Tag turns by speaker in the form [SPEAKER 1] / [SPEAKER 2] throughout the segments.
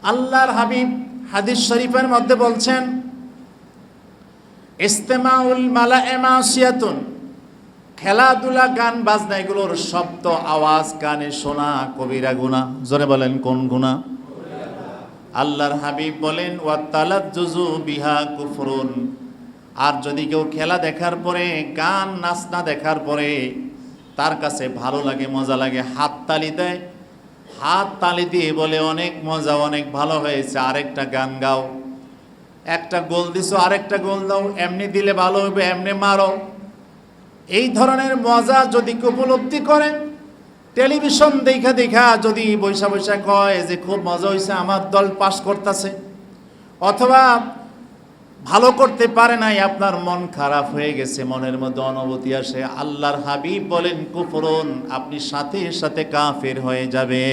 [SPEAKER 1] আল্লাহর হাবিব হাদিস শরীফের মধ্যে বলছেন, ইস্তেমাউল মালায়ে মাসিয়াতুন, খেলাধুলা গান বাজনা এগুলোর শব্দ আওয়াজ কানে শোনা কবিরা গুনাহ। জোরে বলেন কোন গুনাহ? আল্লাহর হাবিব বলেন, ওয়া তালাজ্জুজু বিহা কুফরুন, আর যদি কেউ খেলা দেখার পরে গান নাচনা দেখার পরে তার কাছে ভালো লাগে, মজা লাগে, হাত তালি দেয়, হাত তালি দিয়ে বলে অনেক মজা, অনেক ভালো হয়েছে, আরেকটা গান গাও, একটা গোল দিছো আরেকটা গোল দাও, এমনি দিলে ভালো হবে, এমনি মারো, এই ধরনের মজা যদি উপলব্ধি করেন, টেলিভিশন দেখা দেখা যদি বৈশা বৈশা কয় যে খুব মজা হয়েছে, আমার দল পাস করতেছে, অথবা ভালো করতে পারে নাই, আপনার মন খারাপ হয়ে গেছে, মনের মধ্যে অনুভূতি আসে, আল্লাহর হাবিব বলেন কুফরুন, আপনি সাথে সাথে কাফের হয়ে যাবে।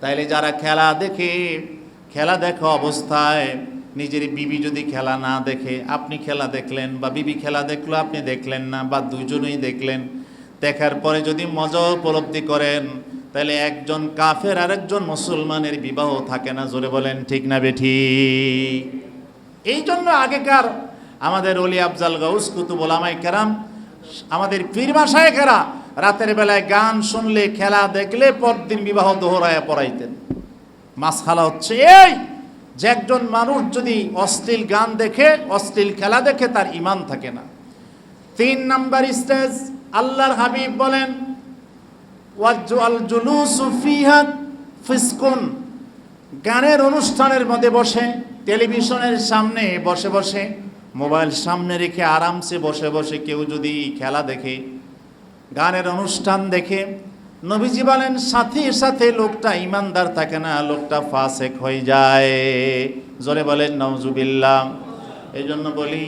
[SPEAKER 1] তাইলে যারা খেলা দেখে, খেলা দেখা অবস্থায় নিজের বিবি যদি খেলা না দেখে, আপনি খেলা দেখলেন, বা বিবি খেলা দেখলো আপনি দেখলেন না, বা দুজনেই দেখলেন, দেখার পরে যদি মজা উপলব্ধি করেন, তাহলে একজন কাফের আর একজন মুসলমানের বিবাহ থাকে না। জোরে বলেন ঠিক না বেঠিক? এই জন্য আগেকার আমাদের ওলি আফজাল গাউস কুতুব ওলামায়ে কেরাম, আমাদের পীর মাশায়েখেরা রাতের বেলায় গান শুনলে, খেলা দেখলে পরদিন বিবাহ দোহরায়া পড়াইতেন। মাসখালা হচ্ছে এই যে একজন মানুষ যদি অশ্লীল গান দেখে, অশ্লীল খেলা দেখে, তার ঈমান থাকে না। 3 নাম্বার স্টেজ, আল্লাহর হাবিব বলেন, ওয়াজআল জুলুসু ফিহা ফিসকুন, গানের অনুষ্ঠানের মধ্যে বসে, টেলিভিশনের সামনে বসে বসে, মোবাইল সামনে রেখে আরামসে বসে বসে কেউ যদি খেলা দেখে, গানের অনুষ্ঠান দেখে, নবীজি বলেন সাথে সাথে লোকটা ইমানদার থাকে না, লোকটা ফাসেক হয়ে যায়। জোরে বলেন নাউজুবিল্লাহ। এই জন্য বলি,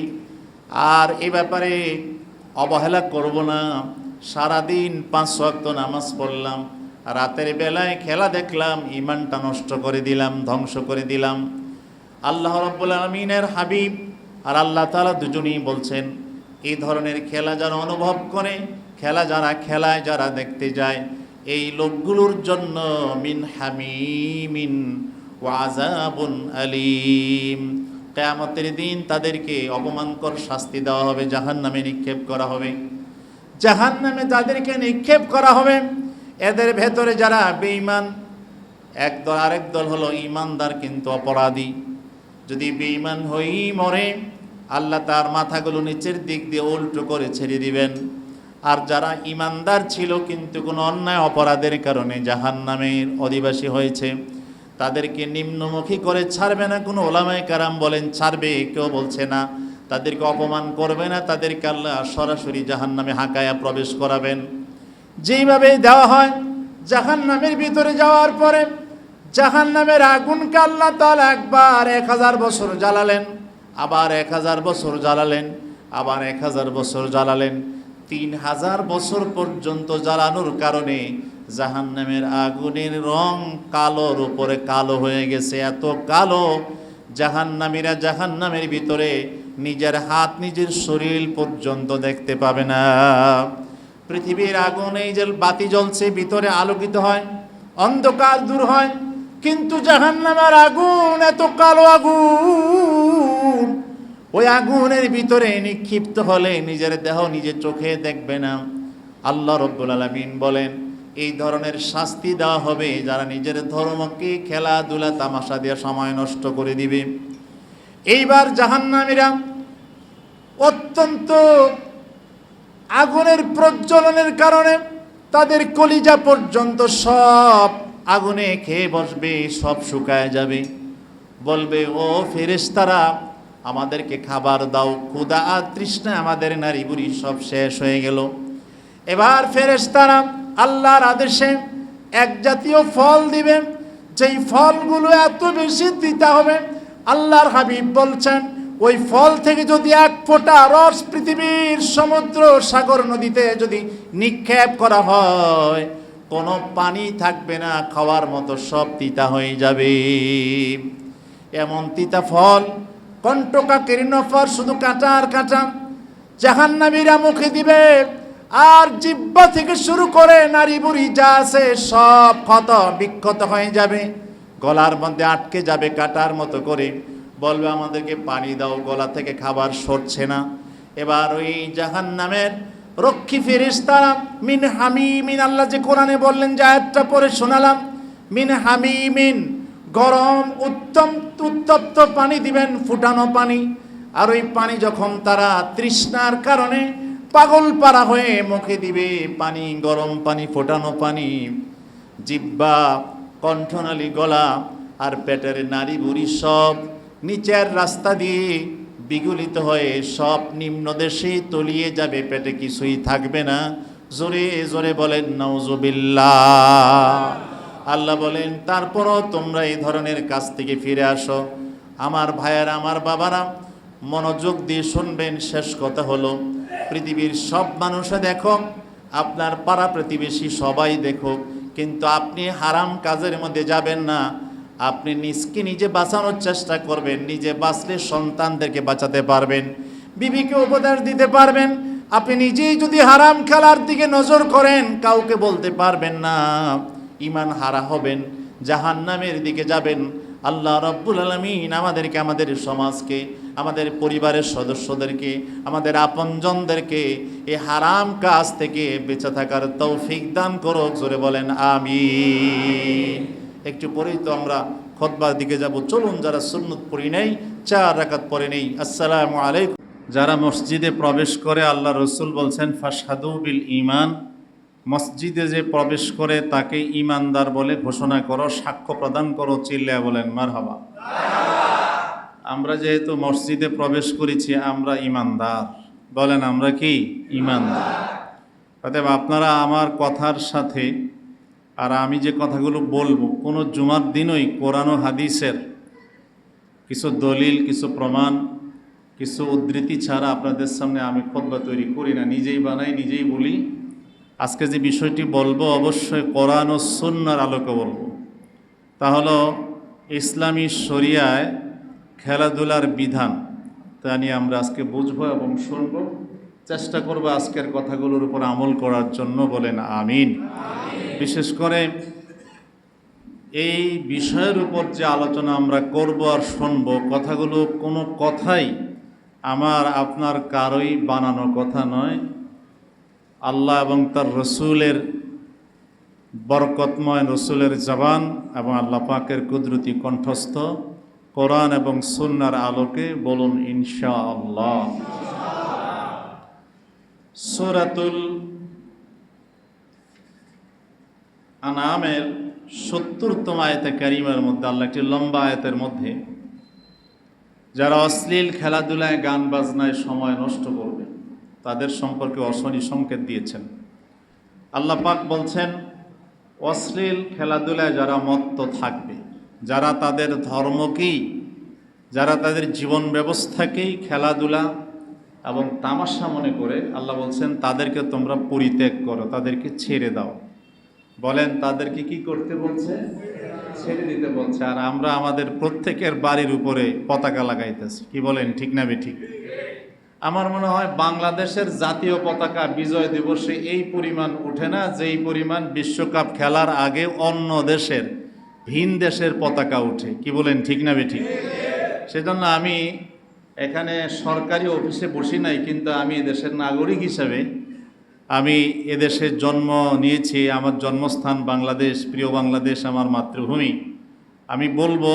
[SPEAKER 1] আর এই ব্যাপারে অবহেলা করব না। সারাদিন 5 ওয়াক্ত নামাজ পড়লাম, রাতের বেলায় খেলা দেখলাম, ইমানটা নষ্ট করে দিলাম, ধ্বংস করে দিলাম। আল্লাহ রাব্বুল আলামিনের হাবিব আর আল্লাহ তাআলা দুজনেই বলছেন, এই ধরনের খেলা যারা অনুভব করে, খেলা যারা খেলায়, যারা দেখতে যায়, এই লোকগুলোর জন্য মিন হামিমিন ওয়া আযাবুন আলীম, কিয়ামতের দিন তাদেরকে অপমানকর শাস্তি দেওয়া হবে, জাহান্নামে নিক্ষেপ করা হবে। জাহান্নামে তাদেরকে নিক্ষেপ করা হবে। এদের ভেতরে যারা বেঈমান, একদল, আরেক দল হলো ঈমানদার কিন্তু অপরাধী। যদি বেঈমান হয়েই মরে, আল্লাহ তার মাথাগুলো নিচের দিক দিয়ে উল্টো করে ছেড়ে দিবেন। আর যারা ঈমানদার ছিল কিন্তু কোনো অন্যায় অপরাধের কারণে জাহান্নামের অধিবাসী হয়েছে, তাদেরকে নিম্নমুখী করে ছাড়বে না। কোনো ওলামায়ে কেরাম বলেন ছাড়বে, কেউ বলছে না। তাদেরকে অপমান করবে না, তাদেরকে আল্লাহ সরাসরি জাহান্নামে হাঁকায়া প্রবেশ করাবেন। যেইভাবে দেওয়া হয়, জাহান্নামের ভিতরে যাওয়ার পরে জাহান্নামের আগুনকে আল্লাহ তাআলা একবার 1000 বছর জ্বালালেন, আবার 1000 বছর জ্বালালেন, আবার 1000 বছর জ্বালালেন। 3000 বছর পর্যন্ত জ্বালানোর কারণে জাহান্নামের আগুনের রং কালোর উপরে কালো হয়ে গেছে। এত কালো, জাহান্নামীরা জাহান্নামের ভিতরে নিজের হাত, নিজের শরীর পর্যন্ত দেখতে পাবে না। পৃথিবীর আগুন, এই যে বাতি জ্বলছে, ভিতরে আলোকিত হয়, অন্ধকার দূর হয়, কিন্তু জাহান্নামের আগুন এত কালো আগুন, ওই আগুনের ভিতরে নিক্ষিপ্ত হলে নিজের দেহ নিজের চোখে দেখবে না। আল্লাহ রাব্বুল আলামিন বলেন, এই ধরনের শাস্তি দেওয়া হবে যারা নিজের ধর্মকে খেলাধুলা তামাশা দিয়ে সময় নষ্ট করে দিবে। এইবার জাহান্নামীরা অত্যন্ত আগুনের প্রজ্বলনের কারণে তাদের কলিজা পর্যন্ত সব আগুনে খেয়ে বসবে, সব শুকায় যাবে। বলবে, ও ফেরেশতারা, আমাদেরকে খাবার দাও, ক্ষুধা আর তৃষ্ণা আমাদের নারী বুড়ি সব শেষ হয়ে গেল। এবার ফেরেশতারা আল্লাহর আদেশে এক জাতীয় ফল দিবে, যেই ফলগুলো এত বেশি তিতা হবে, আল্লাহর হাবিব বলছেন ওই ফল থেকে যদি 1 ফোঁটা রস পৃথিবীর সমুদ্র, সাগর, নদীতে যদি নিক্ষেপ করা হয়, কোনো পানি থাকবে না খাওয়ার মতো, সব তিতা হয়ে যাবে। এমন তিতা ফল, কণ্টকা কীর্ণফর, শুধু কাঁটা আর কাঁটা, জাহান্নামীরা মুখে দিবে আর জিহ্বা থেকে শুরু করে নারী বুড়ি যা আছে সব ক্ষত বিক্ষত হয়ে যাবে, গলার মধ্যে আটকে যাবে কাটার মতো করে। বলবে আমাদেরকে পানি দাও, গলা থেকে খাবার সরছে না। এবার ওই জাহান্নামের রক্ষী ফেরেশতারা মিন হামিমিন, আল্লাহ যে কোরআনে বললেন যে আয়াতটা পড়ে শোনালাম, মিন হামিমিন, গরম উত্তপ্ত পানি দিবেন, ফুটানো পানি। আর ওই পানি যখন তারা তৃষ্ণার কারণে পাগল পারা হয়ে মুখে দিবে, পানি, গরম পানি, ফোটানো পানি, জিহ্বা, কণ্ঠনালী, গলা আর পেটের নাড়ি বুড়ি সব নিচের রাস্তা দিয়ে বিগলিত হয়ে সব নিম্নদেশে তলিয়ে যাবে, পেটে কিছুই থাকবে না। জোরে জোরে বলেন নাউজুবিল্লাহ। আল্লাহ বলেন তারপরও তোমরা এই ধরনের কাজ থেকে ফিরে আসো। আমার ভাইয়েরা, আমার বাবারা, মনোযোগ দিয়ে শুনবেন। শেষ কথা হলো, পৃথিবীর সব মানুষে দেখো, আপনার পাড়া প্রতিবেশী সবাই দেখো, কিন্তু আপনি হারাম কাজের মধ্যে যাবেন না। আপনি নিজকে নিজে বাঁচানোর চেষ্টা করবেন। নিজে বাঁচলে সন্তানদেরকে বাঁচাতে পারবেন, বিবিকে উপদেশ দিতে পারবেন। আপনি নিজেই যদি হারাম খেলার দিকে নজর করেন, কাউকে বলতে পারবেন না, ঈমান হারা হবেন, জাহান্নামের দিকে যাবেন। আল্লাহ রাব্বুল আলামিন আমাদেরকে, আমাদের সমাজকে, আমাদের পরিবারের সদস্যদেরকে, আমাদের আপনজনদেরকে এই হারাম কাজ থেকে বেঁচে থাকার তৌফিক দান করুক। জোরে বলেন আমিন। একটু পরেই তো আমরা খুতবার দিকে যাব। চলুন, যারা সুন্নত পড়ি নেই 4 রাকাত পড়ে নেই। আসসালামু আলাইকুম। যারা মসজিদে প্রবেশ করে, আল্লাহ রসুল বলছেন ফাশহাদু বিল ঈমান, মসজিদে যে প্রবেশ করে তাকে ঈমানদার বলে ঘোষণা করো, সাক্ষ্য প্রদান করো। চিল্লায়া বলেন মারহাবা। আমরা যেহেতু মসজিদে প্রবেশ করেছি, আমরা ঈমানদার। বলেন আমরা কি ঈমানদার? অতএব আপনারা আমার কথার সাথে আর আমি যে কথাগুলো বলবো, কোনো জুমার দিনই কোরআন ও হাদিসের কিছু দলিল, কিছু প্রমাণ, কিছু উদ্ধৃতি ছাড়া আপনাদের সামনে আমি খুতবা তৈরি করি না। নিজেই বানাই, নিজেই বলি। আজকে যে বিষয়টি বলবো, অবশ্যই কোরআন ও সুন্নাহর আলোকে বলবো। তা হলো ইসলামী শরিয়ায় খেলাধুলার বিধান, তা নিয়ে আমরা আজকে বুঝবো এবং শুনবো। চেষ্টা করবো আজকের কথাগুলোর উপর আমল করার জন্য। বলেন আমিন। বিশেষ করে এই বিষয়ের উপর যে আলোচনা আমরা করব আর শুনব, কথাগুলো কোনো কথাই আমার আপনার কারোই বানানো কথা নয়। আল্লাহ এবং তার রসুলের বরকতময় রসুলের জবান এবং আল্লাহ পাকের কুদরতি কণ্ঠস্থ কোরআন এবং সুন্নাহর আলোকে বলুন ইনশাআল্লাহ। সূরাতুল আনামের ৭০তম আয়াতে কারিমার মধ্যে আল্লাহ একটি লম্বা আয়াতের মধ্যে যারা অশ্লীল খেলাধুলায়, গান বাজনায় সময় নষ্ট করবে তাদের সম্পর্কে অশনি সংকেত দিয়েছেন। আল্লাহ পাক বলছেন, অশ্লীল খেলাধুলায় যারা মত্ত থাকবে, যারা তাদের ধর্মকেই, যারা তাদের জীবন ব্যবস্থাকেই খেলাধুলা এবং তামাশা মনে করে, আল্লাহ বলছেন তাদেরকে তোমরা পরিত্যাগ করো, তাদেরকে ছেড়ে দাও। বলেন তাদেরকে কি করতে বলছে? ছেড়ে দিতে বলছে। আর আমরা আমাদের প্রত্যেকের বাড়ির উপরে পতাকা লাগাইতেছি। কি বলেন, ঠিক না বেঠিক? আমার মনে হয় বাংলাদেশের জাতীয় পতাকা বিজয় দিবসে এই পরিমাণ উঠে না, যেই পরিমাণ বিশ্বকাপ খেলার আগে অন্য দেশের, ভিন দেশের পতাকা উঠে। কি বলেন, ঠিক না বেঠিক? সেজন্য আমি এখানে সরকারি অফিসে বসি নাই, কিন্তু আমি দেশের নাগরিক হিসাবে আমি এদেশে জন্ম নিয়েছি। আমার জন্মস্থান বাংলাদেশ, প্রিয় বাংলাদেশ আমার মাতৃভূমি। আমি বলবো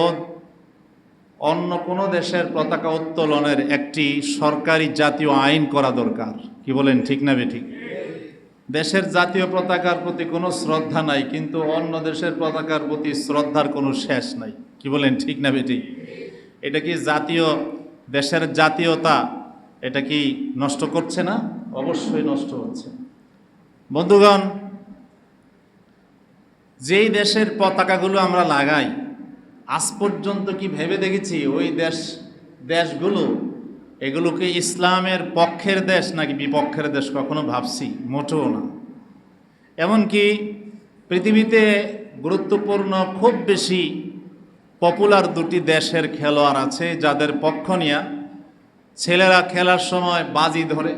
[SPEAKER 1] অন্য কোনো দেশের পতাকা উত্তোলনের একটি সরকারি জাতীয় আইন করা দরকার। কি বলেন, ঠিক না বেঠিক? দেশের জাতীয় পতাকার প্রতি কোনো শ্রদ্ধা নাই, কিন্তু অন্য দেশের পতাকার প্রতি শ্রদ্ধার কোনো শেষ নাই। কি বলেন, ঠিক না বেঠিক? এটা কি জাতীয়, দেশের জাতীয়তা এটা কি নষ্ট করছে না? অবশ্যই নষ্ট হচ্ছে। বন্ধুগণ, যেই দেশের পতাকাগুলো আমরা লাগাই, আজ পর্যন্ত কি ভেবে দেখেছি ওই দেশগুলো এগুলোকে ইসলামের পক্ষের দেশ নাকি বিপক্ষের দেশ? কখনো ভাবছি? মোটেও না। এমনকি পৃথিবীতে গুরুত্বপূর্ণ, খুব বেশি পপুলার দুটি দেশের খেলোয়াড় আছে যাদের পক্ষ নিয়ে ছেলেরা খেলার সময় বাজি ধরে,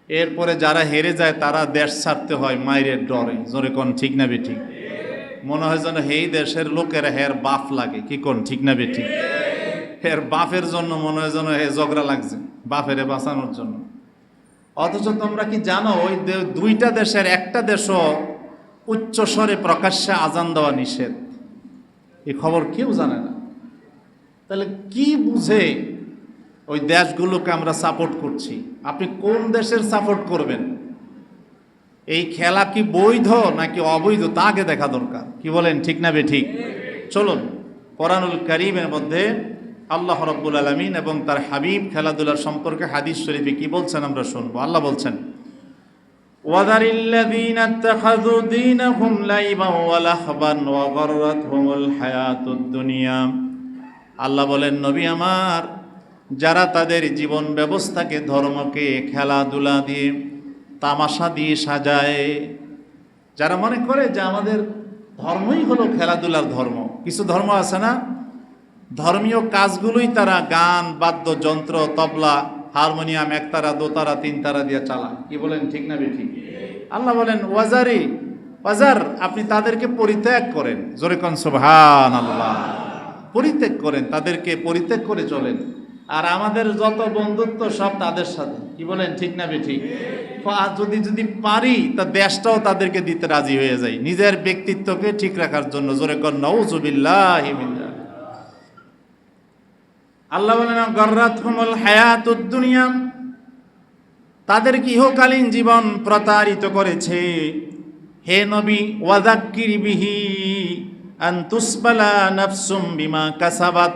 [SPEAKER 1] এরপরে যারা হেরে যায় তারা দেশ ছাড়তে হয় মায়ের ডরে। জোরে কোন ঠিক না বেঠিক? মনে হয় যেন এই দেশের লোকেরা হের বাপ লাগে। কি কোন ঠিক না বেঠিক? হের বাপের জন্য মনে হয় যেন হে ঝগড়া লাগছে বাপেরে বাঁচানোর জন্য। অথচ তোমরা কি জানো ওই দুইটা দেশের একটা দেশও উচ্চস্বরে প্রকাশ্যে আজান দেওয়া নিষেধ। এই খবর কেউ জানে না। তাহলে কি বুঝে ওই দেশগুলোকে আমরা সাপোর্ট করছি? আপনি কোন দেশের সাপোর্ট করবেন? এই খেলা কি বৈধ নাকি অবৈধ তা আগে দেখা দরকার। কি বলেন ঠিক না বেঠিক? চলুন কোরআনুল কারীমের মধ্যে আল্লাহ রাব্বুল আলামিন এবং তার হাবিব খেলাধুলার সম্পর্কে হাদিস শরীফে কি বলছেন আমরা শুনবো। আল্লাহ বলছেন, ওয়াদারিল্লাযীনা ইত্তাখাযু দীনাহুম লাইবান ওয়া লাহবান ওয়া গাররাতহুমুল হায়াতুদ দুনিয়া। আল্লাহ বলেন, নবী আমার, যারা তাদের জীবন ব্যবস্থাকে ধর্মকে খেলাধুলা দিয়ে তামাশা দিয়ে সাজায়, যারা মনে করে যে আমাদের ধর্মই হলো খেলাধুলার ধর্ম। কিছু ধর্ম আছে না, ধর্মীয় কাজগুলোই তারা গান বাদ্যযন্ত্র তবলা হারমোনিয়াম একতারা দোতারা তিনতারা দিয়ে চালান। কি বলেন ঠিক না বেঠিক? আল্লাহ বলেন ওয়াজার, আপনি তাদেরকে পরিত্যাগ করেন। জোরে কোন সুবহানাল্লাহ। পরিত্যাগ করেন, তাদেরকে পরিত্যাগ করে চলেন। আর আমাদের যত বন্ধুত্ব সব তাদের সাথে। কি বলেন ঠিক না বেঠিক? যদি পারি তা দেশটাও তাদেরকে দিতে রাজি হয়ে যাই নিজের ব্যক্তিত্বকে ঠিক রাখার জন্য। জোরে কোন নাউযুবিল্লাহি মিন যালিক। আল্লাহ বলেন, গাররাতহুমুল হায়াতুদ দুনিয়া, তাদের ইহকালীন জীবন প্রতারিত করেছে। হে নবী, ওয়াযাক্কির বিহি আন তুসবালা নাফসুম বিমা কাসাবাত,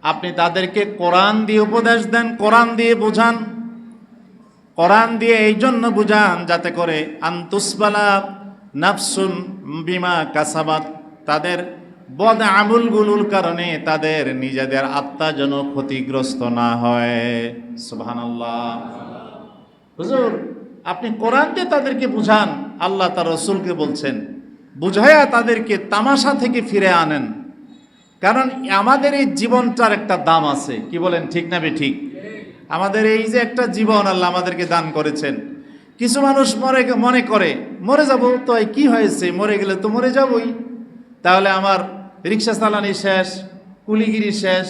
[SPEAKER 1] আপনি তাদেরকে কোরআন দিয়ে উপদেশ দেন, কোরআন দিয়ে বুঝান। কোরআন দিয়ে এই জন্য বুঝান যাতে করে আন তুসবালা নাফসুন বিমা কাসাবাত, তাদের বদ আমলগুলোর কারণে তাদের নিজেদের আত্মা যেন ক্ষতিগ্রস্ত না হয়। সুবহানাল্লাহ। হুজুর, আপনি কোরআন দিয়ে তাদেরকে বুঝান। আল্লাহ তার রাসূলকে বলছেন, বুঝায়া তাদেরকে তামাশা থেকে ফিরে আনেন। কারণ আমাদের এই জীবনটার একটা দাম আছে। কি বলেন ঠিক না বেঠিক? আমাদের এই যে একটা জীবন আল্লাহ আমাদেরকে দান করেছেন। কিছু মানুষ মনে করে মরে যাব, তো কি হয়েছে, মরে গেলে তো মরে যাবই, তাহলে আমার রিক্সা চালানি শেষ, কুলিগিরি শেষ,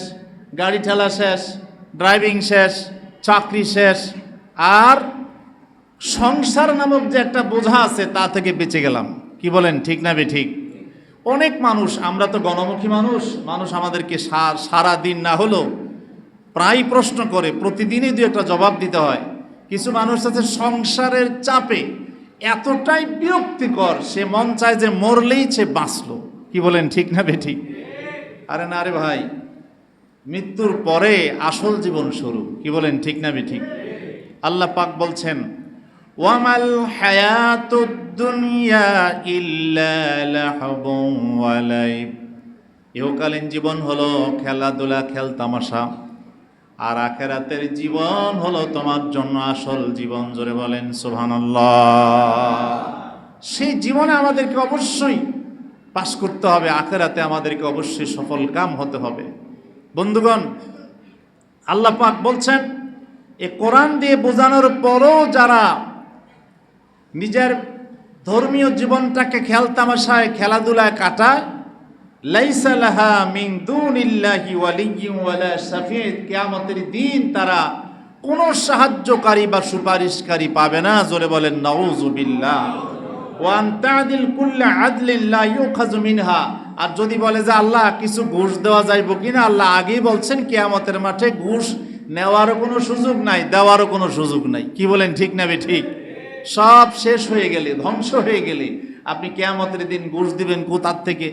[SPEAKER 1] গাড়ি ঠেলা শেষ, ড্রাইভিং শেষ, চাকরি শেষ, আর সংসার নামক যে একটা বোঝা আছে তা থেকে বেঁচে গেলাম। কি বলেন ঠিক না বেঠিক? অনেক মানুষ, আমরা তো গণমুখী মানুষ আমাদেরকে সারা দিন না হলেও প্রায় প্রশ্ন করে, প্রতিদিনই দু একটা জবাব দিতে হয়। কিছু মানুষ আছে সংসারের চাপে এতটাই বিরক্তিকর, সে মন চায় যে মরলেই সে বাঁচলো। কি বলেন ঠিক না বেঠিক? আরে না রে ভাই, মৃত্যুর পরে আসল জীবন শুরু। কি বলেন ঠিক না বেঠিক? আল্লাহ পাক বলছেন, ওয়ামাল হায়াতুদ দুনিয়া ইল্লা লাহবুন ওয়া লাইব, ইহকালীন জীবন হলো খেলাধুলা খেলতামাশা, আর আখিরাতের জীবন হলো তোমার জন্য আসল জীবন। জোরে বলেন সুবহানাল্লাহ। সেই জীবনে আমাদেরকে অবশ্যই পাস করতে হবে, আখিরাতে আমাদেরকে অবশ্যই সফল কাম হতে হবে। বন্ধুগণ, আল্লাহ পাক বলছেন, এ কোরআন দিয়ে বোঝানোর পরও যারা নিজের ধর্মীয় জীবনটাকে খেলতামাশায় খেলাধুলায় কাটায়, লাইসা লাহা মিন দুনিল্লাহি ওয়ালিয়্যুন ওয়ালা শাফিঈ, কিয়ামতের দিন তারা কোনো সাহায্যকারী বা সুপারিশকারী পাবে না। জোরে বলেন নাউযুবিল্লাহ। ওয়া আন তা'দিল কুল্লা আদলিন লা ইউখাযু মিনহা, আর যদি বলে যে আল্লাহ কিছু ঘুষ দেওয়া যাইব কিনা, আল্লাহ আগেই বলছেন কিয়ামতের মাঠে ঘুষ নেওয়ারও কোনো সুযোগ নাই, দেওয়ারও কোনো সুযোগ নাই। কি বলেন ঠিক না ঠিক? সব শেষ হয়ে গেলে, ধ্বংস হয়ে গেলে আপনি কিয়ামতের দিন ঘুষ দিবেন কোথার থেকে?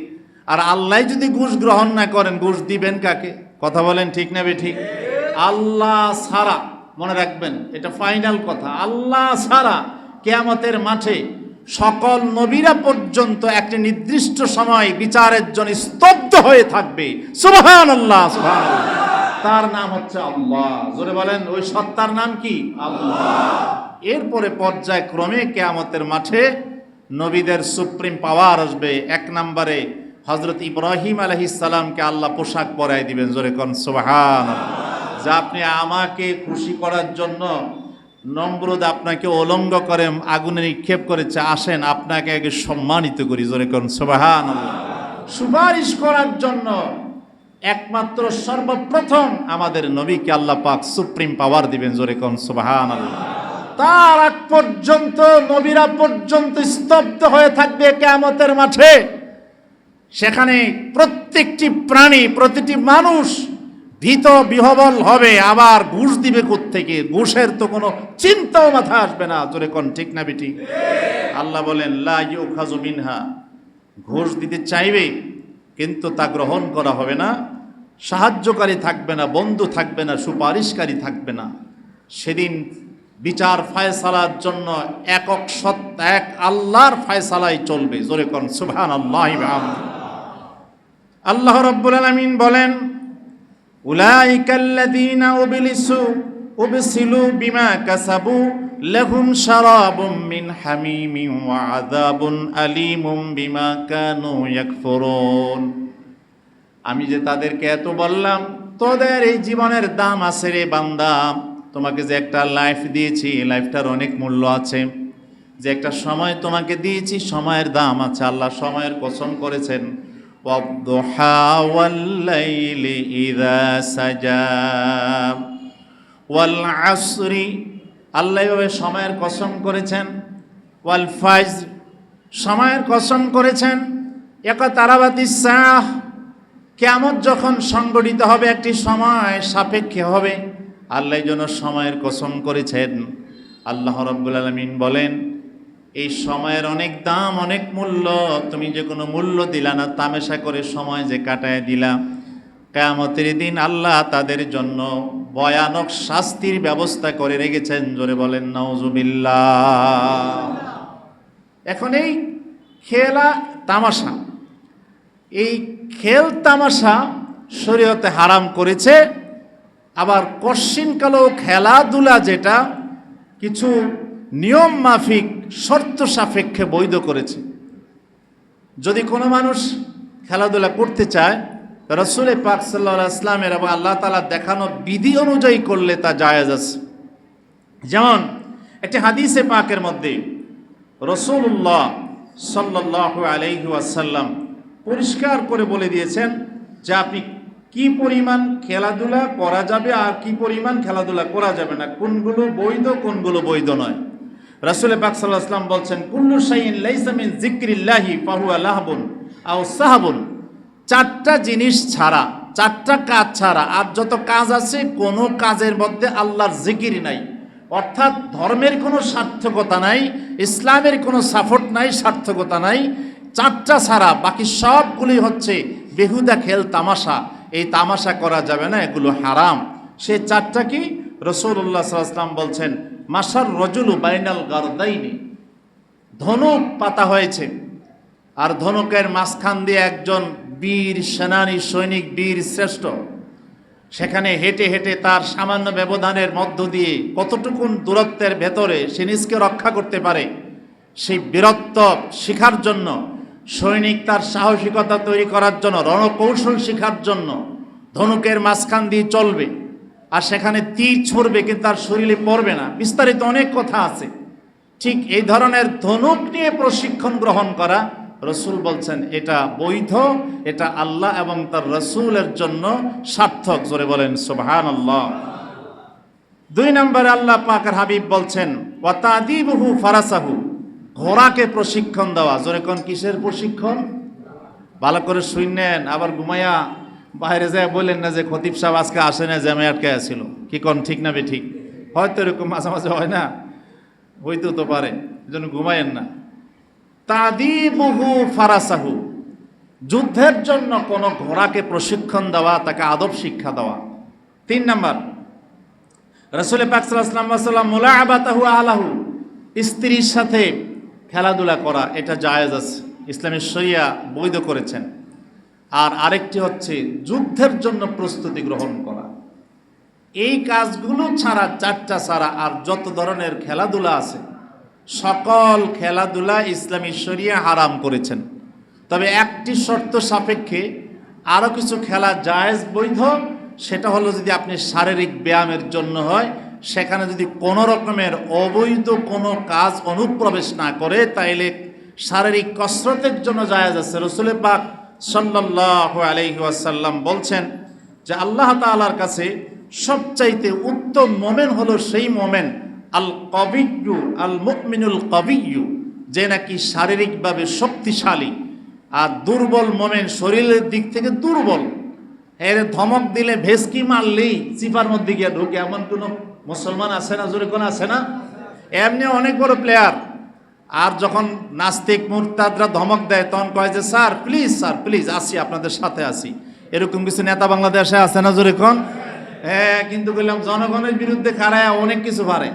[SPEAKER 1] আর আল্লাহ যদি ঘুষ গ্রহণ না করেন, ঘুষ দিবেন কাকে? কথা বলেন ঠিক না ঠিক? আল্লাহ ছাড়া, মনে রাখবেন এটা ফাইনাল কথা, আল্লাহ ছাড়া কিয়ামতের মাঠে সকল নবীরা পর্যন্ত একটি নির্দিষ্ট সময় বিচারের জন্য স্তব্ধ হয়ে থাকবে। সুবহানাল্লাহ, সুবহানাল্লাহ। তার নাম হচ্ছে আল্লাহ। জোরে বলেন, ওই সত্তার নাম কি? আল্লাহ। এরপরে পর্যায়ক্রমে কিয়ামতের মাঠে নবীদের সুপ্রিম পাওয়ার আসবে। এক নম্বরে হযরত ইব্রাহিম আলাইহিস সালামকে আল্লাহ পোশাক পরায় দিবেন। জোরে কোন সুবহানাল্লাহ। যা আপনি আমাকে খুশি করার জন্য নমরুদ আপনাকে উলঙ্গ করে আগুনে নিক্ষেপ করেছে, আসেন আপনাকে আগে সম্মানিত করি, জোরে করুন সুবহানাল্লাহ। সুপারিশ করার জন্য একমাত্র সর্বপ্রথম আমাদের নবীকে আল্লাহ পাক সুপ্রিম পাওয়ার দিবেন, জোরে করুন সুবহানাল্লাহ। তার আগ পর্যন্ত নবীরা পর্যন্ত স্তব্ধ হয়ে থাকবে কিয়ামতের মাঠে। সেখানে প্রত্যেকটি প্রাণী, প্রতিটি মানুষ ভীত বিহবল হবে। আবার ঘুষ দিবে কোত্থেকে? ঘুষের তো কোনো চিন্তাও মাথা আসবে না, জোরে কোন ঠিক না বেটি? আল্লাহ বলেন লা ইউখাযু মিনহা, ঘুষ দিতে চাইবে কিন্তু তা গ্রহণ করা হবে না, সাহায্যকারী থাকবে না, বন্ধু থাকবে না, সুপারিশকারী থাকবে না। সেদিন বিচার ফায়সালার জন্য একক সত্তা এক আল্লাহর ফায়সালাই চলবে, জোরে কোন সুবহানাল্লাহি ওয়া বিহামদিহি। আল্লাহ রাব্বুল আলামিন বলেন উলাইকাল্লাযীনা উবসিলু বিমা কাসাবু লাহুম শারাবুম মিন হামিমিন ওয়া আযাবুন আলীমুম বিমা কানু ইয়াকফুরুন। আমি যে তাদেরকে এত বললাম তোদের এই জীবনের দাম আছে রে বান্দা, তোমাকে যে একটা লাইফ দিয়েছি, লাইফটার অনেক মূল্য আছে। যে একটা সময় তোমাকে দিয়েছি, সময়ের দাম আছে। আল্লাহ সময়ের কসম করেছেন ওয়াদ-দুহা ওয়াল-লাইলি ইযা সাজা ওয়াল আসরি, আল্লাহ এভাবে সময়ের কসম করেছেন। ওয়াল ফাজর, সময়ের কসম করেছেন। ইকতারাবাতিস সাআহ, কিয়ামত যখন সংগঠিত হবে একটি সময় সাপেক্ষে হবে, আল্লাহ যেন সময়ের কসম করেছেন। আল্লাহ রাব্বুল আলামিন বলেন এই সময়ের অনেক দাম, অনেক মূল্য, তুমি যে কোনো মূল্য দিলা না, তামাশা করে সময় যে কাটায় দিলা। কিয়ামতের দিন আল্লাহ তাদের জন্য ভয়ানক শাস্তির ব্যবস্থা করে রেখেছেন, জোরে বলেন নাউজুবিল্লাহ। এখন এই খেলা তামাশা, এই খেল তামাশা শরীয়তে হারাম করেছে। আবার কশ্চিনকালেও খেলাধুলা যেটা কিছু নিয়ম মাফিক শর্ত সাপেক্ষে বৈধ করেছে। যদি কোনো মানুষ খেলাধুলা করতে চায়, রাসূল পাক সাল্লাল্লাহু আলাইহি ওয়াসাল্লামের এবং আল্লাহ তাআলা দেখানো বিধি অনুযায়ী করলে তা জায়েজ আছে। যেমন একটি হাদিসে পাকের মধ্যে রাসূলুল্লাহ সাল্লাল্লাহু আলাইহি ওয়াসাল্লাম পরিষ্কার করে বলে দিয়েছেন যে আপনি কি পরিমাণ খেলাধুলা করা যাবে আর কি পরিমাণ খেলাধুলা করা যাবে না, কোনগুলো বৈধ কোনগুলো বৈধ নয়। রাসূল পাক সাল্লাল্লাহু আলাইহি ওয়াসাল্লাম বলছেন কুল্লু শাইইন লাইসা মিন যিকরিল্লাহি ফাহুয়া লাহবুন আও সাহাবুন, চারটা জিনিস ছাড়া, চারটা কাজ ছাড়া আর যত কাজ আছে কোনো কাজের মধ্যে আল্লাহর জিকির নাই, অর্থাৎ ধর্মের কোনো সার্থকতা নাই, ইসলামের কোনো সাপোর্ট নাই, সার্থকতা নাই। চারটা ছাড়া বাকি সবগুলি হচ্ছে বেহুদা খেল তামাশা। এই তামাশা করা যাবে না, এগুলো হারাম। সে চারটা কি? রাসূলুল্লাহ সাল্লাল্লাহু আলাইহি ওয়াসাল্লাম বলছেন মাসার রজুলু বাইনাল গারদাইনি, ধনুক পাতা হয়েছে আর ধনুকের মাঝখান দিয়ে একজন বীর সেনানী সৈনিক, বীর শ্রেষ্ঠ, সেখানে হেঁটে হেঁটে তার সামান্য ব্যবধানের মধ্য দিয়ে কতটুকুন দূরত্বের ভেতরে সে নিজকে রক্ষা করতে পারে, সেই বীরত্ব শেখার জন্য সৈনিক তার সাহসিকতা তৈরি করার জন্য, রণকৌশল শেখার জন্য ধনুকের মাঝখান দিয়ে চলবে। আর সেখানে তীর ছুড়বে কিন্তু তার শরীরে পড়বে না। বিস্তারিত অনেক কথা আছে। ঠিক এই ধরনের ধনুক নিয়ে প্রশিক্ষণ গ্রহণ করা, রসুল বলছেন এটা বৈধ, এটা আল্লাহ এবং তার রসুলের জন্য সার্থক। জোরে বলেন সুবহানাল্লাহ। 2 নম্বরে আল্লাহ পাকের হাবিব বলছেন ওয়া তাদিবুহু ফারাসাহু, ঘোড়াকে প্রশিক্ষণ দেওয়া। জোরে কোন কিসের প্রশিক্ষণ? ভালো করে শুনেন, আবার ঘুমাইয়া বাইরে যায় বললেন না যে খতিব সাহেব আজকে আসে না, জ্যামে আটকে আসছিল। কি কোন ঠিক না ঠিক? হয়তো এরকম মাঝে মাঝে হয় না, হইতেও তো পারে, এজন্য ঘুমায়েন না। তাদিবুহু ফারাসাহু, যুদ্ধের জন্য কোন ঘোড়াকে প্রশিক্ষণ দেওয়া, তাকে আদব শিক্ষা দেওয়া। 3 নম্বর রাসূল পাক সাল্লাল্লাহু আলাইহি ওয়াসাল্লাম মুলাআবাতাহু আলাহু, স্ত্রীর সাথে খেলাধুলা করা, এটা জায়েজ আছে, ইসলামের শরিয়া বৈধ করেছেন। আর আরেকটি হচ্ছে যুদ্ধের জন্য প্রস্তুতি গ্রহণ করা। এই কাজগুলো ছাড়া, চারটা ছাড়া আর যত ধরনের খেলাধুলা আছে সকল খেলাধুলা ইসলামী শরিয়া হারাম করেছেন। তবে একটি শর্ত সাপেক্ষে আরও কিছু খেলা জায়েজ, বৈধ। সেটা হলো যদি আপনি শারীরিক ব্যায়ামের জন্য হয়, সেখানে যদি কোনো রকমের অবৈধ কোনো কাজ অনুপ্রবেশ না করে, তাইলে শারীরিক কসরতের জন্য জায়েজ আছে। রাসূল পাক সাল্লাল্লাহু আলাইহি ওয়াসাল্লাম বলছেন যে আল্লাহ তাআলার কাছে সবচাইতে উত্তম মোমেন হলো সেই মোমেন আল কবিয়্যু, আল মুমিনুল কবিয়্যু, যে নাকি শারীরিকভাবে শক্তিশালী। আর দুর্বল মোমেন শরীরের দিক থেকে দুর্বল, এর ধমক দিলে ভেসকি মারলেই চিপার মধ্যে গিয়ে ঢুকে, এমন কোনো মুসলমান আছে না? জোরে কোন আছে না? এমনি অনেক বড় প্লেয়ার। আর যখন নাস্তিক মুরতাদরা ধমক দেয় তখন কয় যে স্যার প্লিজ আসি, আপনাদের সাথে আসি। এরকম কিছু নেতা বাংলাদেশে আছে না? জোরে কোন। হ্যাঁ, কিন্তু বললাম জনগণের বিরুদ্ধে খাড়ায় অনেক কিছু পারে,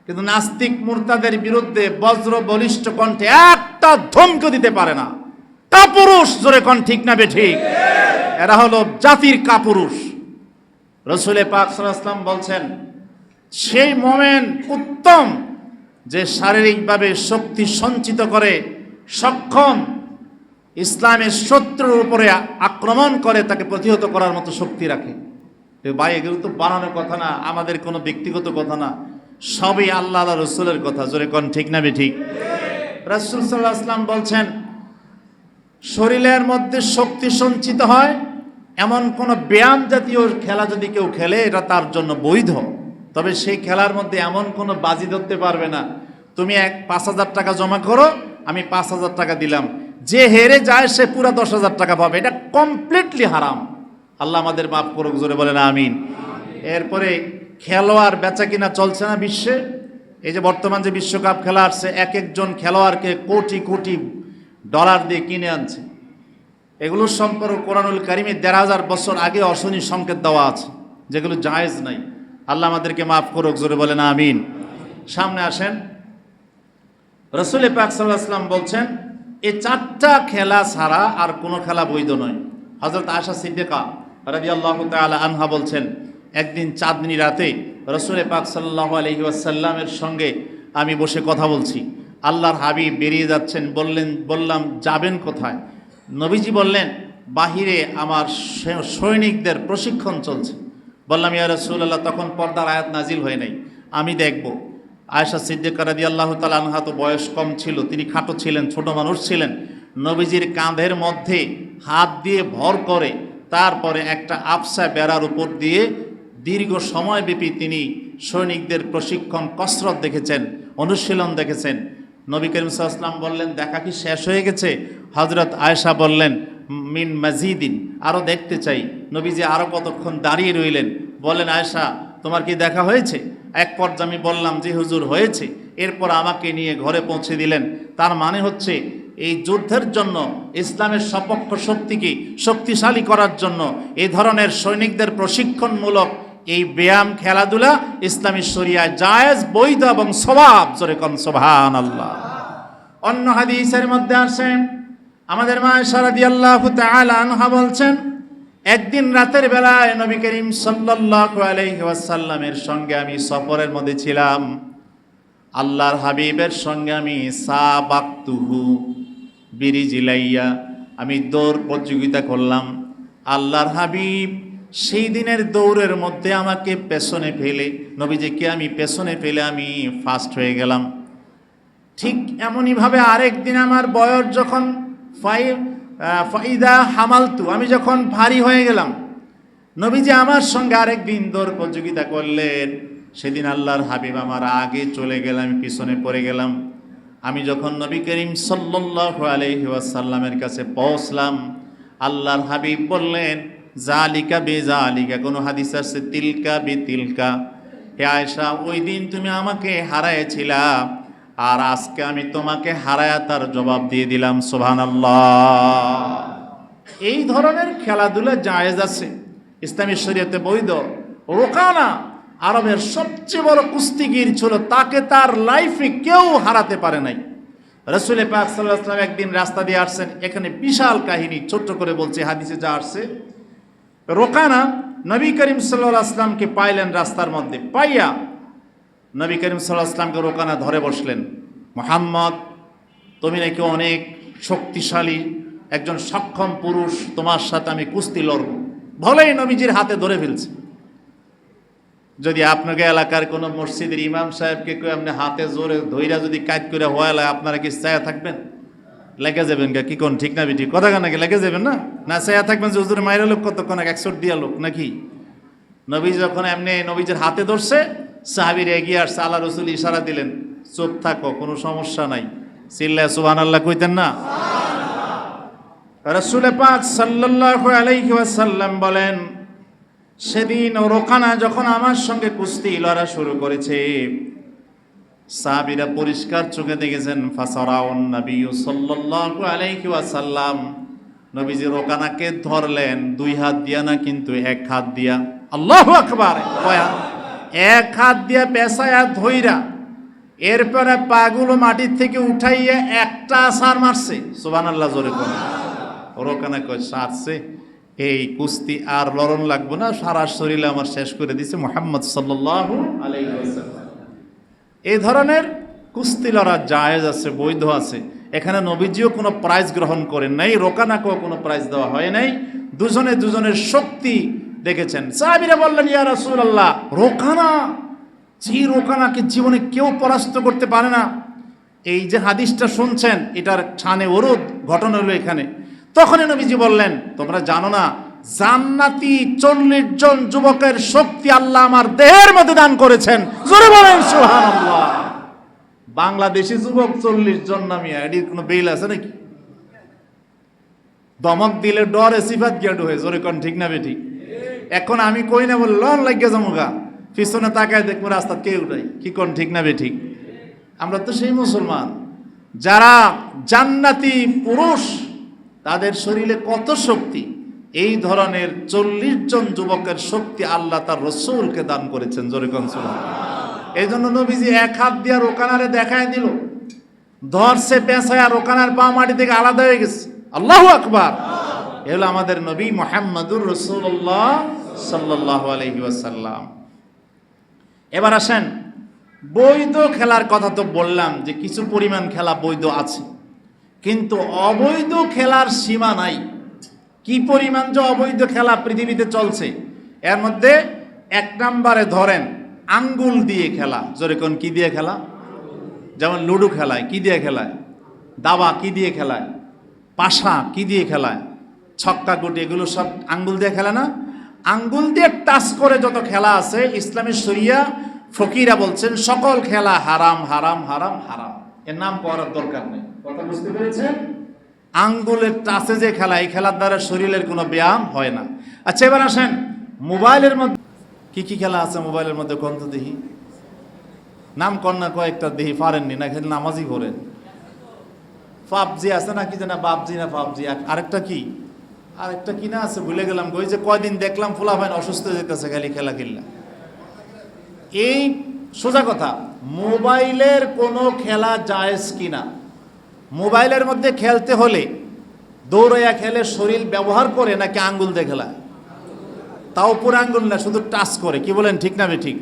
[SPEAKER 1] কিন্তু নাস্তিক মুরতাদের বিরুদ্ধে বজ্র বলিষ্ঠ কণ্ঠে একটা ধমক দিতে পারে না। কাপুরুষ, জোরে কোন ঠিক না বেঠিক? এরা হলো জাতির কাপুরুষ। রাসূল পাক সাল্লাল্লাহু আলাইহি ওয়াসাল্লাম বলছেন সেই মোমেন উত্তম যে শারীরিকভাবে শক্তি সঞ্চিত করে, সক্ষম, ইসলামের শত্রুর উপরে আক্রমণ করে তাকে প্রতিহত করার মতো শক্তি রাখে। ভাই, এগুলো তো বানানোর কথা না, আমাদের কোনো ব্যক্তিগত কথা না, সবই আল্লাহ রাসূলের কথা। জোরে কোন ঠিক না বেঠিক? রাসূল সাল্লাল্লাহু আলাইহি ওয়াসাল্লাম বলছেন শরীরের মধ্যে শক্তি সঞ্চিত হয় এমন কোন ব্যায়াম জাতীয় খেলা যদি কেউ খেলে, এটা তার জন্য বৈধ। তবে সেই খেলার মধ্যে এমন কোনো বাজি ধরতে পারবে না, তুমি 5,000 টাকা জমা করো, আমি 5,000 টাকা দিলাম, যে হেরে যায় সে পুরো 10,000 টাকা পাবে। এটা কমপ্লিটলি হারাম। আল্লাহ আমাদের মাফ করুক, জোরে বলেন আমিন। এরপরে খেলোয়াড় বেচা কিনা চলছে না বিশ্বে। এই যে বর্তমান যে বিশ্বকাপ খেলা আসছে, এক একজন খেলোয়াড়কে কোটি কোটি ডলার দিয়ে কিনে আনছে। এগুলোর সম্পর্কে কোরআনুল কারিমে 1,500 বছর আগে অশনি সংকেত দেওয়া আছে, যেগুলো জায়েজ নাই। আল্লাহ আমাদেরকে মাফ করুক, জোরে বলেন আমিন। সামনে আসেন। রাসূল পাক সাল্লাল্লাহু আলাইহি ওয়াসাল্লাম বলছেন এই 4টা খেলা ছাড়া আর কোনো খেলা বৈধ নয়। হযরত আয়েশা সিদ্দিকা রাদিয়াল্লাহু তাআলা আনহা বলছেন একদিন চাঁদনী রাতে রাসূল পাক সাল্লাল্লাহু আলাইহি ওয়াসাল্লামের সঙ্গে আমি বসে কথা বলছি। আল্লাহর হাবিব বেরিয়ে যাচ্ছেন। বললাম যাবেন কোথায়? নবীজি বললেন বাহিরে আমার সৈনিকদের প্রশিক্ষণ চলছে। বললাম ইয়া রাসূলুল্লাহ, তখন পর্দার আয়াত নাজিল হয় নাই, আমি দেখব। আয়েশা সিদ্দিকা রাদিয়াল্লাহু তাআলা আনহা তো বয়স কম ছিল, তিনি খাটো ছিলেন, ছোট মানুষ ছিলেন। নবীজির কাঁধের মধ্যে হাত দিয়ে ভর করে তারপরে একটা আফসা বেড়ার উপর দিয়ে দীর্ঘ সময়ব্যাপী তিনি সৈনিকদের প্রশিক্ষণ, কসরত দেখেছেন, অনুশীলন দেখেছেন। নবী করিম সাল্লাল্লাহু আলাইহি ওয়াসাল্লাম বললেন দেখা কি শেষ হয়ে গেছে? হযরত আয়েশা বললেন মিন মাজিদিন, আরও দেখতে চাই। নবীজি আরও কতক্ষণ দাঁড়িয়ে রইলেন। বলেন আয়েশা, তোমার কি দেখা হয়েছে? এক পর্যায়ে আমি বললাম যে হুজুর হয়েছে। এরপর আমাকে নিয়ে ঘরে পৌঁছে দিলেন। তার মানে হচ্ছে এই যুদ্ধের জন্য, ইসলামের সপক্ষ শক্তিকে শক্তিশালী করার জন্য এই ধরনের সৈনিকদের প্রশিক্ষণমূলক এই ব্যায়াম খেলাধুলা ইসলামী শরিয়ায় জায়েজ, বৈধ এবং সওয়াব। জোরে কোন সুবহানাল্লাহ। অন্য হাদিসের মধ্যে আসে আমাদের মা আয়েশা রাদিয়াল্লাহু তাআলা আনহা বলছেন একদিন রাতের বেলায় নবী করিম সাল্লাল্লাহু আলাইহি ওয়াসাল্লামের সঙ্গে আমি সফরের মধ্যে ছিলাম। আল্লাহর হাবিবের সঙ্গে আমি সাবাকতুহু বিরিজিলাইয়া, আমি দৌড় প্রতিযোগিতা করলাম। আল্লাহর হাবিব সেই দিনের দৌড়ের মধ্যে আমাকে পেছনে ফেলে, নবীজিকে আমি পেছনে ফেলে আমি ফার্স্ট হয়ে গেলাম। ঠিক এমনইভাবে আরেক দিন আমার বয়স যখন ফাইদা হামালতু, আমি যখন ভারী হয়ে গেলাম, নবীজি আমার সঙ্গে আরেক দিন দৌড় প্রতিযোগিতা করলেন। সেদিন আল্লাহর হাবিব আমার আগে চলে গেলাম, আমি পিছনে পড়ে গেলাম। আমি যখন নবী করিম সাল্লাল্লাহু আলাইহি ওয়াসাল্লামের কাছে পৌঁছলাম, আল্লাহর হাবিব বললেন জালিকা বেজালিকা, কোনো হাদিস আছে তিলকা বিতিলকা। হে আয়েশা, ওই দিন তুমি আমাকে হারাইছিলা, আর আজকে আমি তোমাকে হারায়া তার জবাব দিয়ে দিলাম। সুবহানাল্লাহ। এই ধরনের খেলাধুলা জায়েজ আছে, ইসলামী শরীয়তে বৈধ। রোকানা আরবের সবচেয়ে বড় কুস্তিগির ছিল, তাকে তার লাইফে কেউ হারাতে পারে নাই। রাসূল পাক সাল্লাল্লাহু আলাইহি ওয়াসাল্লাম একদিন রাস্তা দিয়ে আসছেন, এখানে বিশাল কাহিনী, ছোট্ট করে বলছে, হাদিসে যা আসছে। রোকানা নবী করিম সাল্লাল্লাহু আলাইহি ওয়াসাল্লামকে পাইলেন রাস্তার মধ্যে, পাইয়া নবী করিম সাল্লাল্লাহু আলাইহি ওয়াসাল্লামকে রোকানা ধরে বসলেন। মুহাম্মদ, তুমি নাকি অনেক শক্তিশালী একজন সক্ষম পুরুষ, তোমার সাথে আমি কুস্তি লড়ব। ভলেই নবীজির হাতে ধরে ফেলছে। যদি আপনাকে এলাকার কোনো মসজিদের ইমাম সাহেবকে কেউ আপনি হাতে জোরে ধইরা যদি কাজ করে হওয়ালে আপনারা কি ছায়া থাকবেন? লেগে যাবেন গা, কি কোন ঠিক না বিটি কথা নাকি লেগে যাবেন না? না ছায়া থাকবেন যে হুজুরে মাইরা লোক কতক্ষণ একশোট দিয়া লোক নাকি? নবী যখন এমনি নবীজের হাতে ধরছে, সাহাবীর এগিয়ে আসছে, আল্লাহ রসুল ইশারা দিলেন চুপ থাকো, কোনো সমস্যা নাই। চিল্লায় সুবহানাল্লাহ কইতেন না? রাসূল পাক সাল্লাল্লাহু আলাইহি ওয়াসাল্লাম বলেন, সেদিন রোকানা যখন আমার সঙ্গে কুস্তি লড়া শুরু করেছে, সাহাবীরা পরিষ্কার চোখে দেখেছেন, ফাসারাউন নবী সাল্লাল্লাহু আলাইহি ওয়াসাল্লাম, নবীজি রোকানাকে ধরলেন দুই হাত দিয়া না, কিন্তু এক হাত দিয়া। আল্লাহু আকবার! এক হাত দিয়া পেছায়া ধইরা এরপরে পাগুলো মাটির থেকে উঠাইয়া একটা আছাড় মারছে। সুবহানাল্লাহ জোরে কোন। রোকানা কয় সারছে, এই কুস্তি আর লড়ন লাগবো না, সারা শরীরে আমার শেষ করে দিছে মুহাম্মদ সাল্লাল্লাহু আলাইহি ওয়াসাল্লাম। এই ধরনের কুস্তি লড়া জায়েজ আছে, বৈধ আছে। এখানে নবীজিও কোনো প্রাইজ গ্রহণ করেন নাই, রোকানাকেও কোনো প্রাইজ দেওয়া হয় নাই। দুজনে দুজনের শক্তি দেখেছেন। সাহাবীরা বললেন, ইয়া রাসূলুল্লাহ, রোকানা, যে রোকানাকে জীবনে কেউ পরাস্ত করতে পারে না, এই যে হাদিসটা শুনছেন এটার ছানে ওরুদ ঘটনা হলো এখানে। তখনই নবীজি বললেন, তোমরা জানো না জান্নাতি 40 জন যুবকের শক্তি আল্লাহ আমার দেহের মধ্যে দান করেছেন। জোরে বলেন সুবহানাল্লাহ। বাংলাদেশি যুবক 40 জন নামিয়া, এটির কোনো বেল আছে নাকি? দমক দিলে ডরে সিফাত গিয়া ডুহে। জোরে কোন ঠিক না বেঠিক? এখন আমি কই না বল লন লাগিয়া যামুগা, পিছনে তাকায় দেখবো রাস্তা কে উঠাই, কি কোন ঠিক না বেঠিক? আমরা তো সেই মুসলমান যারা জান্নাতি পুরুষ, তাদের শরীরে কত শক্তি। এই ধরনের 40 জন যুবকের শক্তি আল্লাহ তার রসূলকে দান করেছেন। জোরে কোন সুবহানাল্লাহ। এই জন্য নবীজি এক হাত দিয়া রোকানারে দেখায় দিল, ধরছে পেঁচায়া, রোকানার পা মাটি থেকে আলাদা হয়ে গেছে। আল্লাহু আকবার! এ হলো আমাদের নবী মুহাম্মদুর রাসূলুল্লাহ সাল্লাল্লাহু আলাইহি ওয়াসাল্লাম। এবার আসেন, বৈধ খেলার কথা তো বললাম যে কিছু পরিমাণ খেলা বৈধ আছে, কিন্তু অবৈধ খেলার সীমা নাই। কি পরিমাণ যে অবৈধ খেলা পৃথিবীতে চলছে, এর মধ্যে এক নম্বরে ধরেন আঙ্গুল দিয়ে খেলা। জোরে কোন কি দিয়ে খেলা? যেমন লুডো খেলায় কি দিয়ে খেলায়, দাবা কি দিয়ে খেলায়, পাশা কি দিয়ে খেলায়, ছক্কা গুটি, এগুলো সব আঙ্গুল দিয়ে খেলা না? আঙ্গুল দিয়ে টাচ করে যত খেলা আছে, ইসলামী শরিয়া ফকিরা বলছেন সকল খেলা হারাম হারাম হারাম হারাম। এর নাম করার দরকার নেই। কথা বুঝতে পেরেছেন? আঙ্গুলের টাচে যে খেলা, এই খেলার দ্বারা শরীরের কোনো ব্যায়াম হয় না। আচ্ছা, এবার আসেন মোবাইলের মধ্যে কি কি খেলা আছে মোবাইলের মধ্যে কোন তো দেখি, নাম কন্যা কয়েকটা দেখি, পারেননি না, খেলে নামাজই করেন। পাবজি আছে না কি জানা, বাবজি না পাবজি, আরেকটা কি না আছে ভুলে গেলাম। ওই যে কয়দিন দেখলাম ফুলা ভাই অসুস্থ যেতেছে খালি খেলা খেললা। এই সোজা কথা, মোবাইলের কোনো খেলা জায়েজ কিনা, মোবাইলের মধ্যে খেলতে হলে দৌড়াইয়া খেলে শরীর ব্যবহার করে নাকি আঙ্গুল দিয়ে খেলায়? তাও পুরো আঙ্গুল না, শুধু টাচ করে। কি বলেন ঠিক না ঠিক?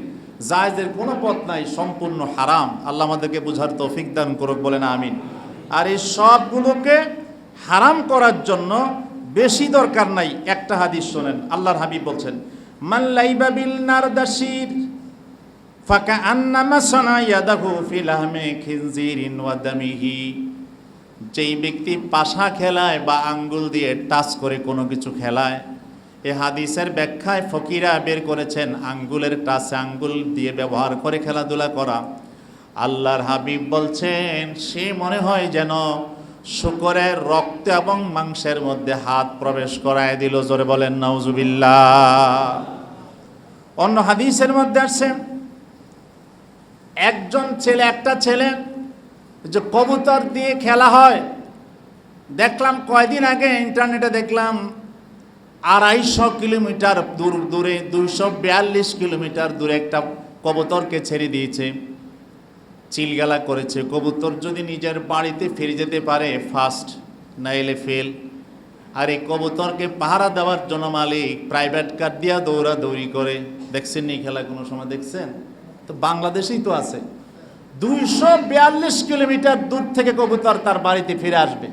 [SPEAKER 1] জায়েজের কোনো পথ নাই, সম্পূর্ণ হারাম। আল্লাহ আমাদেরকে বুঝার তৌফিক দান করুক, বলেন আমিন। আর এই সবগুলোকে হারাম করার জন্য বেশি দরকার নাই। একটা হাদিস শোনেন, আল্লাহর হাবিব বলছেন, মান লাইবা বিল নারদাশির ফাকা আন্নামা সানা ইয়াদাহু ফি লাহমি খিনজিরিন ওয়া দামিহি। যেই ব্যক্তি পাশা খেলায় বা আঙ্গুল দিয়ে টাচ করে কোনো কিছু খেলায়, এই হাদিসের ব্যাখ্যায় ফকিরা বের করেছেন আঙ্গুলের টাচে, আঙ্গুল দিয়ে ব্যবহার করে খেলাধুলা করা, আল্লাহর হাবিব বলছেন সে মনে হয় যেন শুকরের রক্ত এবং মাংসের মধ্যে হাত প্রবেশ করায় দিল। জোরে বলেন নাউজুবিল্লাহ। অন্য হাদিসের মধ্যে আসছে, একটা ছেলে যে কবুতর দিয়ে খেলা হয়, দেখলাম কয়দিন আগে ইন্টারনেটে দেখলাম 250 কিলোমিটার দূরে 242 কিলোমিটার দূরে একটা কবুতরকে ছেড়ে দিয়েছে, চিলগালা করেছে। কবুতর যদি নিজের বাড়িতে ফিরে যেতে পারে ফার্স্ট, নাইলে ফেল। আর এই কবুতরকে পাহারা দেওয়ার জন্য মালিক প্রাইভেট কার দিয়া দৌড়াদৌড়ি করে। দেখছেন নি খেলা কোনো সময়? দেখছেন তো, বাংলাদেশেই তো আছে। 242 কিলোমিটার দূর থেকে কবুতর তার বাড়িতে ফিরে আসবে,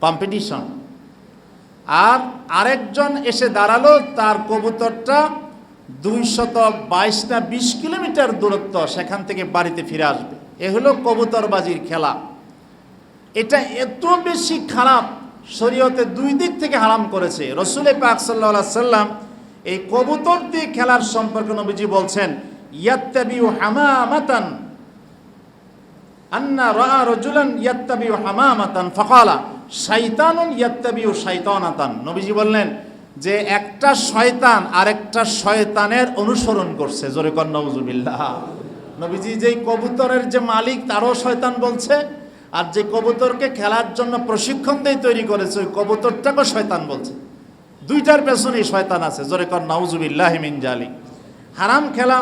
[SPEAKER 1] কম্পিটিশন। আর আরেকজন এসে দাঁড়ালো, তার কবুতরটা 222 না 20 কিলোমিটার দূরত্ব, সেখান থেকে বাড়িতে ফিরে আসবে। এ হলো কবুতরবাজির খেলা। এটা এত বেশি খারাপ, শরীয়তে দুই দিক থেকে হারাম করেছে। রাসূল পাক সাল্লাল্লাহু আলাইহি সাল্লাম এই কবুতর দিয়ে খেলার সম্পর্কে নবীজি বলছেন, ইয়াত্তাবিউ হামামাতান, আন্না রাআ রাজুলান ইয়াত্তাবিউ হামামাতান ফাকালা শাইতানুন ইয়াত্তাবিউ শাইতানাতান। নবীজি বললেন যে একটা শয়তান আরেকটা শয়তানের অনুসরণ করছে। জোরে কর নাউজুবিল্লাহ। নবীজি যেই কবুতরের যে মালিক তারও শয়তান বলছে, আর যে কবুতরকে খেলার জন্য প্রশিক্ষণ দিয়ে তৈরি করেছে ওই কবুতরটাকেও শয়তান বলছে। দুইটার পেছনেই শয়তান আছে। জোরে কর নাউজুবিল্লাহি মিন জালিক। হারাম খেলা,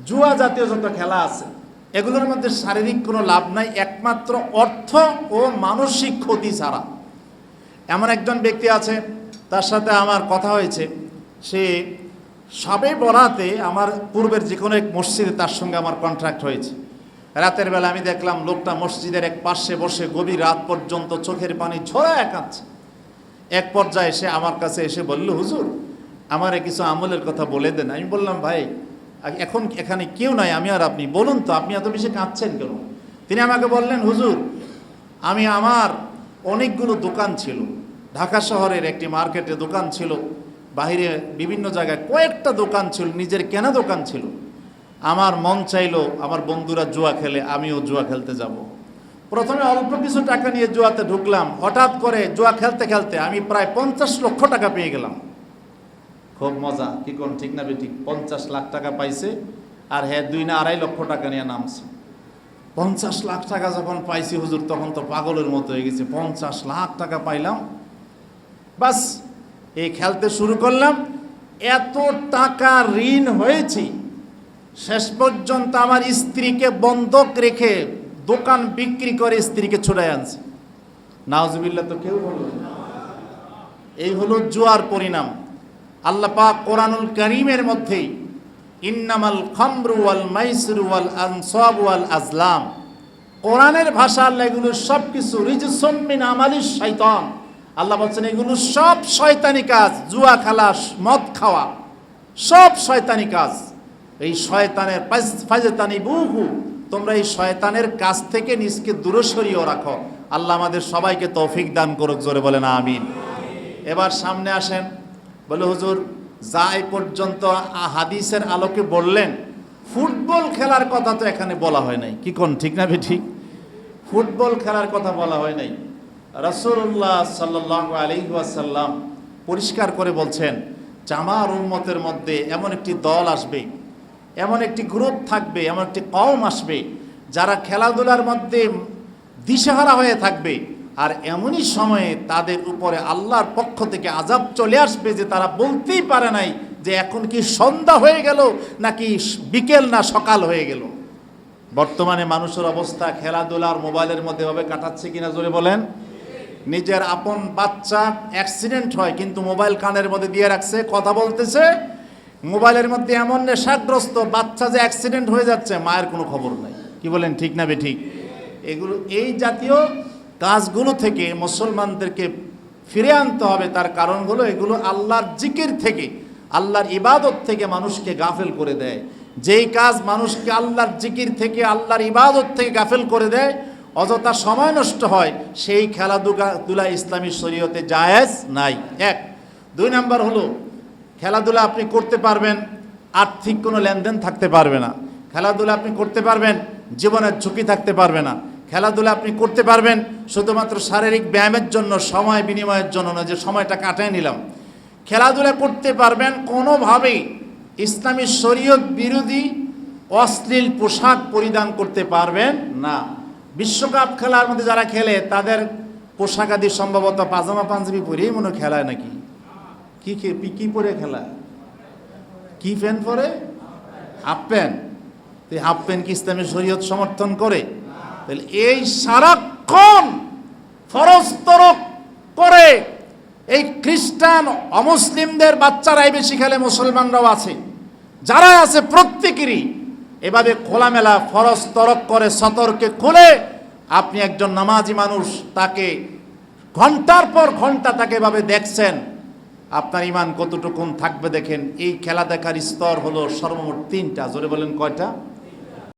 [SPEAKER 1] জুয়া জাতীয় যত খেলা আছে এগুলোর মধ্যে শারীরিক কোনো লাভ নাই, একমাত্র অর্থ ও মানসিক ক্ষতি ছাড়া। এমন একজন ব্যক্তি আছে, তার সাথে আমার কথা হয়েছে। সে সবে বরাতে আমার পূর্বের যে কোনো এক মসজিদে তার সঙ্গে আমার কন্ট্রাক্ট হয়েছে। রাতের বেলা আমি দেখলাম লোকটা মসজিদের এক পাশে বসে গভীর রাত পর্যন্ত চোখের পানি ঝরায় কাঁদছে। এক পর্যায়ে সে আমার কাছে এসে বলল, হুজুর আমারে কিছু আমলের কথা বলে দেন। আমি বললাম, ভাই এখন এখানে কেউ নাই, আমি আর আপনি, বলুন তো আপনি এত বেশি কাঁদছেন কেন? তিনি আমাকে বললেন, হুজুর আমার অনেকগুলো দোকান ছিল, ঢাকা শহরের একটি মার্কেটে দোকান ছিল, বাইরে বিভিন্ন জায়গায় কয়েকটা দোকান ছিল, নিজের কেনা দোকান ছিল। আমার মন চাইলো আমার বন্ধুরা জুয়া খেলে আমিও জুয়া খেলতে যাব। প্রথমে অল্প কিছু টাকা নিয়ে জুয়াতে ঢুকলাম। হঠাৎ করে জুয়া খেলতে খেলতে আমি প্রায় 50 লক্ষ টাকা পেয়ে গেলাম। খুব মজা, কি কোন ঠিক না বেঠিক? 50 লাখ টাকা পাইছে, আর হ্যাঁ 2 না 2.5 লক্ষ টাকা নিয়ে নামছে। 50 লাখ টাকা যখন পাইছি হুজুর, তখন তো পাগলের মতো হয়ে গেছে। 50 লাখ টাকা পাইলাম, বাস এই খেলতে শুরু করলাম। এত টাকা ঋণ হয়েছি, শেষ পর্যন্ত আমার স্ত্রীকে বন্ধক রেখে দোকান বিক্রি করে স্ত্রীকে ছুড়াই আনছে। নাউজুবিল্লাহ তো কেউ বলবে না। এই হলো জুয়ার পরিণাম। আল্লাহ পাক কোরআনুল কারীমের মধ্যে ইন্নামাল খামরু ওয়াল মাইসিরু ওয়াল আনসাবু ওয়াল আজলাম, কোরআনের ভাষা আল্লাহ এগুলো সব কিছু রিজসুম মিন আমালিশ শাইতান, আল্লাহ বলছেন এগুলো সব শয়তানি কাজ। জুয়া খেলা, মদ খাওয়া সব শয়তানি কাজ। এই শয়তানের ফাজতানি বুহু, তোমরা এই শয়তানের কাছ থেকে নিজকে দূরে সরিয়ে রাখো। আল্লাহ আমাদের সবাইকে তৌফিক দান করুক। জোরে বলেন আমিন। এবার সামনে আসেন। বলে হুজুর যা এই পর্যন্ত হাদিসের আলোকে বললেন, ফুটবল খেলার কথা তো এখানে বলা হয় নাই। কি কোন ঠিক না ঠিক? ফুটবল খেলার কথা বলা হয় নাই। রাসূলুল্লাহ সাল্লাল্লাহু আলাইহি ওয়াসাল্লাম পরিষ্কার করে বলছেন যে আমার উম্মতের মধ্যে এমন একটি দল আসবে, এমন একটি গ্রুপ থাকবে, এমন একটি কওম আসবে যারা খেলাধুলার মধ্যে দিশেহারা হয়ে থাকবে। আর এমনই সময়ে তাদের উপরে আল্লাহর পক্ষ থেকে আযাব চলে আসবে যে তারা বলতেই পারে নাই যে এখন কি সন্ধ্যা হয়ে গেল নাকি বিকেল না সকাল হয়ে গেল। বর্তমানে মানুষের অবস্থা খেলাধুলার মোবাইলের মধ্যে ভাবে কাটাচ্ছে কিনা জোরে বলেন। নিজের আপন বাচ্চা অ্যাক্সিডেন্ট হয় কিন্তু মোবাইল কানের মধ্যে দিয়ে রাখছে, কথা বলতেছে মোবাইলের মধ্যে। এমন নেশাগ্রস্ত বাচ্চা যে অ্যাক্সিডেন্ট হয়ে যাচ্ছে, মায়ের কোনো খবর নাই। কি বলেন ঠিক না বেঠিক? এগুলো এই জাতীয় কাজগুলো থেকে মুসলমানদেরকে ফিরে আনতে হবে। তার কারণ হলো এগুলো আল্লাহর জিকির থেকে, আল্লাহর ইবাদত থেকে মানুষকে গাফেল করে দেয়। যেই কাজ মানুষকে আল্লাহর জিকির থেকে, আল্লাহর ইবাদত থেকে গাফেল করে দেয়, অযথা সময় নষ্ট হয়, সেই খেলাধুলা ইসলামী শরীয়তে জায়েজ নাই। 1 2 নাম্বার হলো খেলাধুলা আপনি করতে পারবেন, আর্থিক কোনো লেনদেন থাকতে পারবে না। খেলাধুলা আপনি করতে পারবেন, জীবনের ঝুঁকি থাকতে পারবে না। খেলাধুলা আপনি করতে পারবেন শুধুমাত্র শারীরিক ব্যায়ামের জন্য, সময় বিনিময়ের জন্য না, যে সময়টা কাটায় নিলাম। খেলাধুলা করতে পারবেন, কোনোভাবেই ইসলামী শরীয়ত বিরোধী অশ্লীল পোশাক পরিধান করতে পারবেন না। বিশ্বকাপ খেলার মধ্যে যারা খেলে তাদের পোশাক আদি সম্ভবত পাজামা পাঞ্জাবি পরেই মনে খেলায় নাকি? কি পরে খেলায়? কি প্যান্ট পরে? Half pant. হাফ প্যান্ট কি ইসলামী শরীয়ত সমর্থন করে? তাহলে এই সারাক্ষণ ফরজ তরক করে এই খ্রিস্টান অমুসলিমদের বাচ্চারাই বেশি খেলে, মুসলমানরাও আছে, যারা আছে প্রত্যেকেরই এভাবে খোলামেলা ফরজ তরক করে সতর্কে খুলে। আপনি একজন নামাজি মানুষ, তাকে ঘন্টার পর ঘন্টা তাকে এভাবে দেখছেন, আপনার ইমান কতটুকুন থাকবে দেখেন। এই খেলা দেখার স্তর হলো সর্বমোট 3টা। জোরে বলেন কয়টা?